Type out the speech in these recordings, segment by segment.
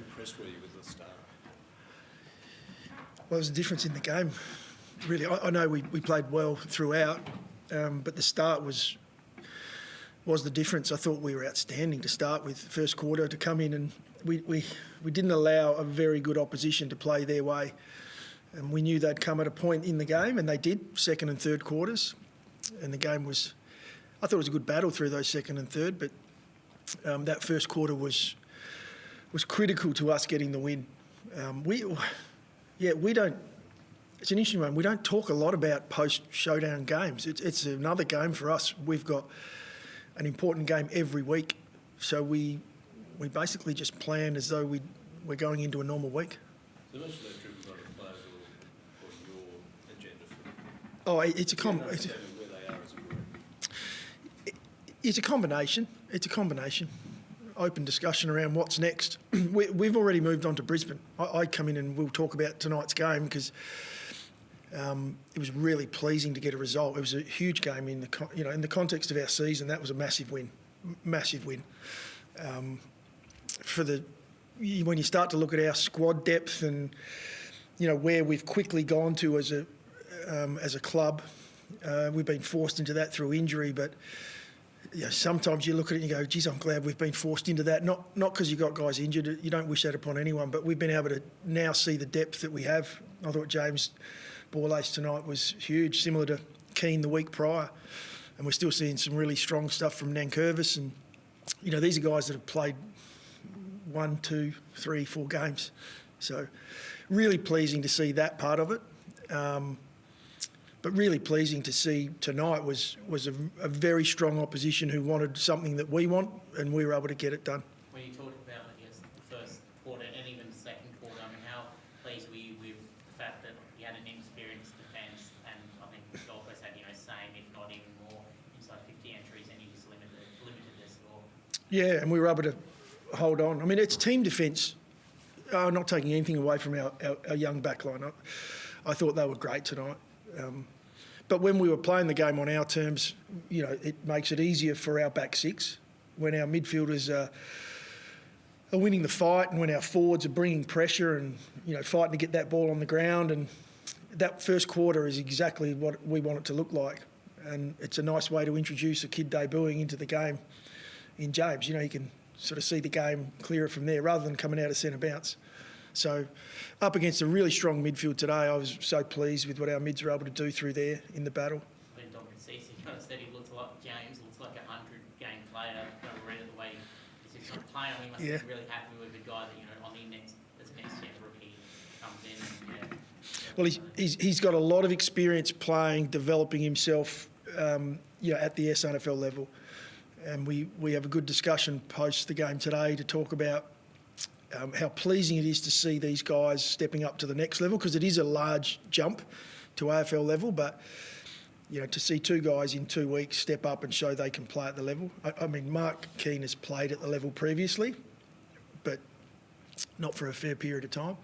impressed were you with the start? Well, there was a difference in the game, really. I know we played well throughout, but the start was the difference. I thought we were outstanding to start with. First quarter to come in, and we didn't allow a very good opposition to play their way. And we knew they'd come at a point in the game, and they did, second and third quarters. And the game was, I thought it was a good battle through those second and third, but that first quarter was critical to us getting the win. We don't. It's an interesting one. We don't talk a lot about post-showdown games. It's another game for us. We've got an important game every week, so we basically just plan as though we're going into a normal week. So much of that driven by the players or your agenda for? Oh, it's a where they are as a group. It's a combination. It's a combination. Open discussion around what's next. We've already moved on to Brisbane. I come in and we'll talk about tonight's game because it was really pleasing to get a result. It was a huge game in the context of our season. That was a massive win, massive win. When you start to look at our squad depth and where we've quickly gone to as a club, we've been forced into that through injury, but. Sometimes you look at it and you go, geez, I'm glad we've been forced into that. Not because you got guys injured. You don't wish that upon anyone, but we've been able to now see the depth that we have. I thought James Borlase tonight was huge, similar to Keane the week prior. And we're still seeing some really strong stuff from Nankervis. And, these are guys that have played 1, 2, 3, 4 games. So really pleasing to see that part of it. But really pleasing to see tonight was a very strong opposition who wanted something that we want, and we were able to get it done. When you talked about, the first quarter and even the second quarter, how pleased were you with the fact that you had an inexperienced defence, and I think the Gold Coast had, same, if not even more, inside 50 entries, and you just limited their score? Yeah, and we were able to hold on. I mean, it's team defence. Not taking anything away from our young backline. I thought they were great tonight. But when we were playing the game on our terms, it makes it easier for our back six. When our midfielders are winning the fight and when our forwards are bringing pressure and, fighting to get that ball on the ground. And that first quarter is exactly what we want it to look like. And it's a nice way to introduce a kid debuting into the game in James. You can sort of see the game clearer from there rather than coming out of centre bounce. So up against a really strong midfield today, I was so pleased with what our mids were able to do through there in the battle. When Dominic Ceci kind of said he looks like James, looks like a 100-game player, kind of read it the way he's just playing. He must be really happy with the guy that, on the next gen rookie comes in. Well, he's got a lot of experience playing, developing himself, at the SNFL level. And we have a good discussion post the game today to talk about how pleasing it is to see these guys stepping up to the next level, because it is a large jump to AFL level, but to see 2 guys in 2 weeks step up and show they can play at the level. I mean, Mark Keane has played at the level previously, but not for a fair period of time.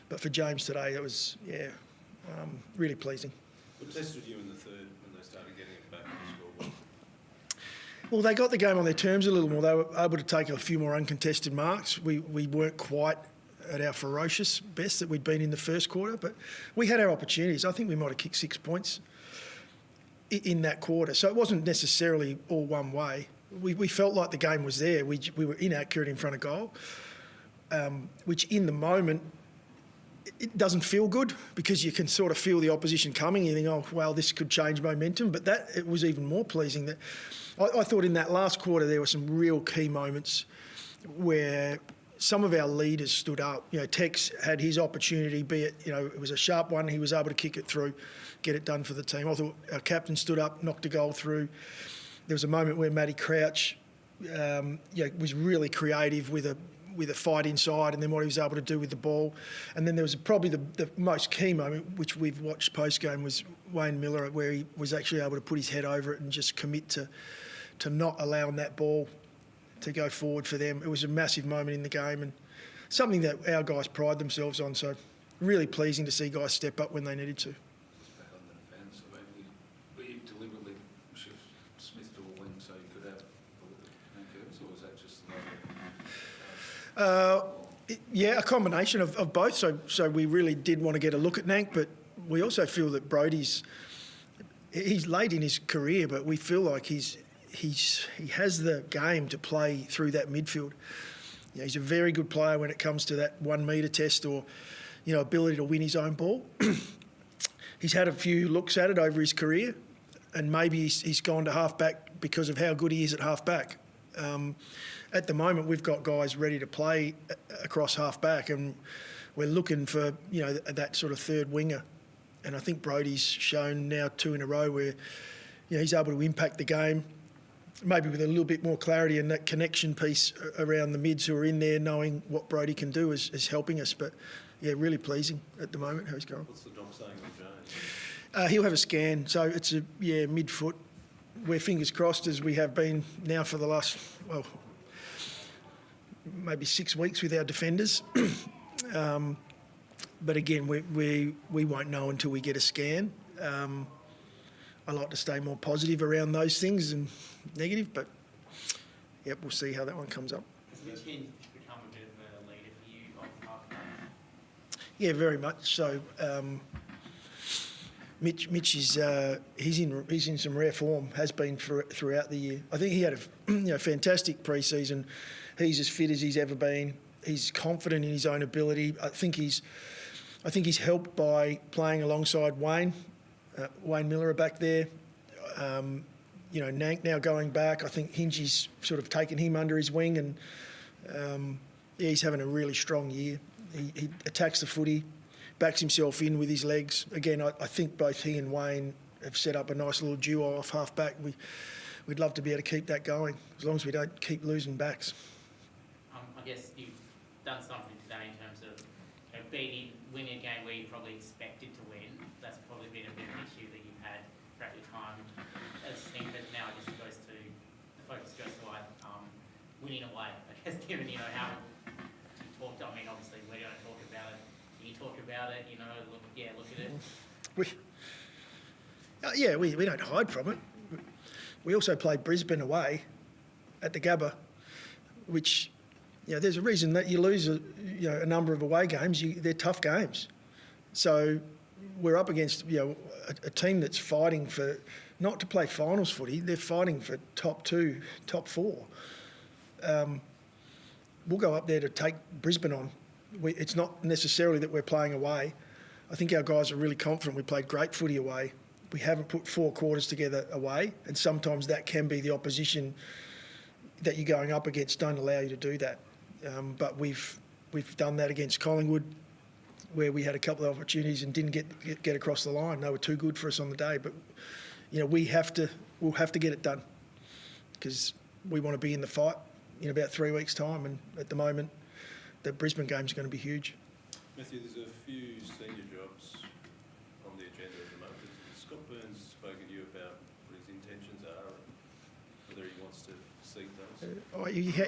But for James today, it was really pleasing. What tested you in the third when they started getting it back on the scoreboard? Well, they got the game on their terms a little more. They were able to take a few more uncontested marks. We weren't quite at our ferocious best that we'd been in the first quarter, but we had our opportunities. I think we might have kicked 6 points in that quarter. So it wasn't necessarily all one way. We felt like the game was there. We were inaccurate in front of goal, which in the moment, it doesn't feel good because you can sort of feel the opposition coming. You think, oh, well, this could change momentum. But it was even more pleasing that I thought in that last quarter there were some real key moments where some of our leaders stood up. Tex had his opportunity, be it, it was a sharp one. He was able to kick it through, get it done for the team. I thought our captain stood up, knocked a goal through. There was a moment where Matty Crouch was really creative with a fight inside and then what he was able to do with the ball. And then there was probably the most key moment, which we've watched post-game, was Wayne Miller, where he was actually able to put his head over it and just commit to not allowing that ball to go forward for them. It was a massive moment in the game and something that our guys pride themselves on. So really pleasing to see guys step up when they needed to. Back on the defence, were you deliberately shift Smith to a wing so you could have Nankervis, or was that just the Yeah, a combination of both. So we really did want to get a look at Nank, but we also feel that he's late in his career, but we feel like he has the game to play through that midfield. You know, he's a very good player when it comes to that 1 metre test or, you know, ability to win his own ball. He's had a few looks at it over his career, and maybe he's gone to half-back because of how good he is at half-back. At the moment, we've got guys ready to play across half-back, and we're looking for, you know, that sort of third winger. And I think Brodie's shown now 2 in a row where, you know, he's able to impact the game, maybe with a little bit more clarity, and that connection piece around the mids who are in there knowing what Brodie can do is helping us. But, yeah, really pleasing at the moment how he's going. What's the doc saying on Jones? He'll have a scan. So it's mid-foot. We're fingers crossed, as we have been now for the last, well, maybe 6 weeks with our defenders. But again, we won't know until we get a scan. I like to stay more positive around those things than negative, but yep, we'll see how that one comes up. Has Mitch become a bit of a leader for you on half-back? Yeah, very much so. Mitch is he's in some rare form. Has been throughout the year. I think he had a fantastic pre-season. He's as fit as he's ever been. He's confident in his own ability. I think he's helped by playing alongside Wayne Miller back there. You know, Nank now going back. I think Hingy's sort of taken him under his wing, and yeah, he's having a really strong year. He attacks the footy, backs himself in with his legs. Again, I think both he and Wayne have set up a nice little duo off half-back. We'd love to be able to keep that going, as long as we don't keep losing backs. I guess you've done something today in terms of, you know, winning a game where you probably expected to win. That's probably been a bit of an issue that you've had throughout your time as a team, but now I guess the focus goes to winning away. I guess given, you know, how you talked, I mean, obviously we're going to talk about it. You talk about it, you know, look at it. We don't hide from it. We also played Brisbane away at the Gabba, which, you know, there's a reason that you lose a number of away games. They're tough games. So we're up against, you know, a team that's fighting for not to play finals footy. They're fighting for top 2, top 4. We'll go up there to take Brisbane on. It's not necessarily that we're playing away. I think our guys are really confident. We played great footy away. We haven't put 4 quarters together away, and sometimes that can be the opposition that you're going up against don't allow you to do that. But we've done that against Collingwood, where we had a couple of opportunities and didn't get across the line. They were too good for us on the day. But, you know, we'll have to get it done, because we want to be in the fight in about 3 weeks' time. And at the moment, the Brisbane game is going to be huge. Matthew, there's a few senior jobs on the agenda at the moment. Has Scott Burns spoken to you about what his intentions are, and whether he wants to seek those?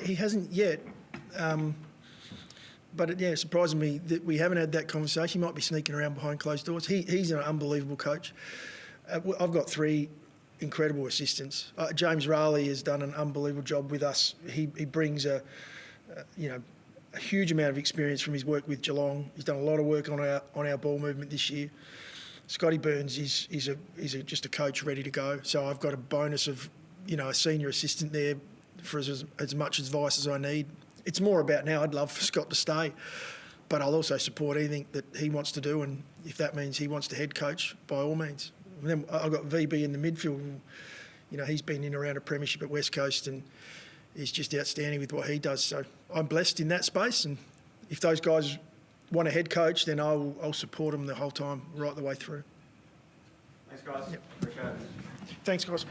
He hasn't yet. But yeah, it surprises me that we haven't had that conversation. He might be sneaking around behind closed doors. He's an unbelievable coach. I've got 3 incredible assistants. James Raleigh has done an unbelievable job with us. He brings a huge amount of experience from his work with Geelong. He's done a lot of work on our ball movement this year. Scotty Burns is just a coach ready to go. So I've got a bonus of, you know, a senior assistant there for as much advice as I need. It's more about now, I'd love for Scott to stay, but I'll also support anything that he wants to do, and if that means he wants to head coach, by all means. And then I've got VB in the midfield, and, you know, he's been in around a premiership at West Coast, and he's just outstanding with what he does. So I'm blessed in that space, and if those guys want a head coach, then I'll support them the whole time, right the way through. Thanks, guys. Yep. Appreciate it. Thanks, guys.